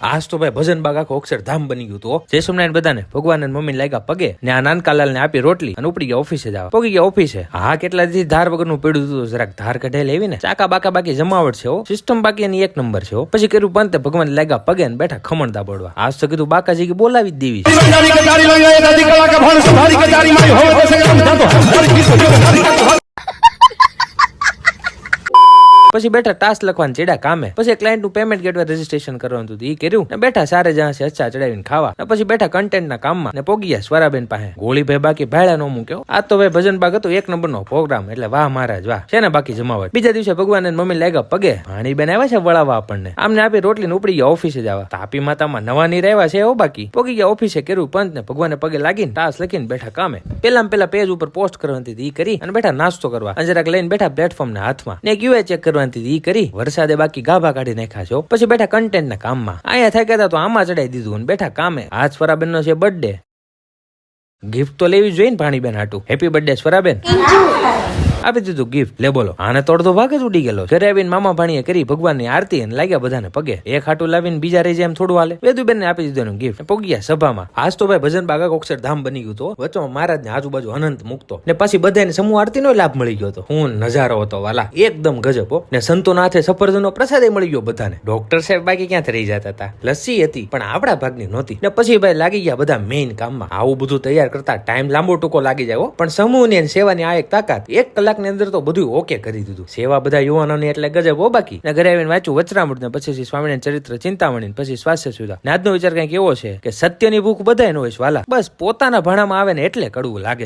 આજ તો ભાઈ ભજન બાગ આખો અક્ષરધામ બની ગયું તો જય સોમનારાયણ બધાને ભગવાન અને મમ્મી લાગ્યા પગે ને આ નાનકાલાલ ને આપી રોટલી અને ઉપડી ગયા ઓફિસે જવા પોગી ગયા ઓફિસે. હા કેટલા દી ધાર વગરનું પડ્યું હતું, જરાક ધાર કઢાઈ લેવી ને ચાકા બાકા બાકી જમાવટ છે, સિસ્ટમ બાકી એની એક નંબર છે. પછી કર્યું પંતે ભગવાન લાગ્યા પગે ને બેઠા ખમણતા પડવા. આજ તો કીધું બાકાજી કે બોલાવી જ દેવી. પછી બેઠા ટાસ્ક લખવાના ચેડા કામે. પછી ક્લાયન્ટ નું પેમેન્ટ ગેટવે રજીસ્ટ્રેશન કરવાનું હતું, ઈ કર્યું ને બેઠા સારે જણા છે અચ્છા ચડાવીને ખાવા. પછી બેઠા કન્ટેન્ટ ના કામમાં ને પોગી ગયા સ્વરાબેન પાસે. ગોળી ભાઈ બાકી ભાડા નો મૂક્યો. આ તો ભાઈ ભજન બાગ હતો એક નંબર નો પ્રોગ્રામ, એટલે વાહ મહારાજ વાહ. છે ને બાકી જમાવટ. બીજા દિવસે ભગવાન અને મમ્મી લાગ્યા પગે. ભાણી બેન આવ્યા છે વળાવા આપણને. આમને આપી રોટલી ને ઉપડી ગયા ઓફિસે જવા. તાપી માતામાં નવા નીર આવ્યા છે બાકી. પોગી ગયા ઓફિસે કર્યું પંત ને ભગવાને પગે લાગીને ટાસ્ક લખીને બેઠા કામે. પેલા પેજ ઉપર પોસ્ટ કરવાની હતી ઈ કરી અને બેઠા નાસ્તો કરવા. જરાક લઈને બેઠા પ્લેટફોર્મ ના હાથમાં ને ક્યુએ ચેક કરવાની ઈ કરી. વરસાદે બાકી ગાભા કાઢી નાખ્યા છો. પછી બેઠા કન્ટેન્ટ ના કામમાં. અહીંયા થઈ ગયા તો આમાં ચડાઈ દીધું ને બેઠા કામે. આજ સ્વરાબેન નો છે બર્થડે. ગિફ્ટ તો લેવી જોઈએ ને ભાણીબેન હાટુ. હેપી બર્થડે સ્વરાબેન. આપી દીધું ગિફ્ટ. લે બોલો આને તો અડધો ભાગ જ ઉડી ગયેલો. ઘરે આવીને મામા ભાણીએ કરી ભગવાન ની આરતી અને લાગ્યા બધાને પગે. એક હાટું લાવીને બીજા રહી જાય એમ થોડું હાલે. વેદુબેન ને આપી દીધું ગિફ્ટ. પોગ્યા સભામાં. આજ તો ભાઈ ભજન બાગ અક્ષરધામ બની ગયું તો વચ્ચે મહારાજ ને આજુબાજુ અનંત મુકતો ને પછી બધાને સમૂહ આરતી નો લાભ મળી ગયો હતો. હું નજારો હતો વાલા એકદમ ગજબ હો. ને સંતોના હાથે સફરજનનો પ્રસાદ મળી ગયો બધાને. ડોક્ટર સાહેબ બાકી ક્યાંથી રહી જતા હતા. લસ્સી હતી પણ આપણા ભાગની નહોતી. ને પછી ભાઈ લાગી ગયા બધા મેઇન કામમાં. આવું બધું તૈયાર કરતા ટાઈમ લાંબો ટૂંકો લાગી જાય પણ સમૂહ ની સેવાની આ એક તાકાત. 1 કલાકની અંદર તો બધું ઓકે કરી દીધું. સેવા બધા યુવાનોની એટલે ગજબ હો બાકી. ને ઘરે આવીને વાંચ્યું વચરામૃત ને પછી સ્વામિનારાયણ ચરિત્ર ચિંતામણી પછી સ્વાસ્થ્ય સુધા. ને આજનો વિચાર કઈક એવો છે કે સત્યની ભૂખ બધાને હોય વાલા, બસ પોતાના ભાણામાં આવે ને એટલે કડવું લાગે છે.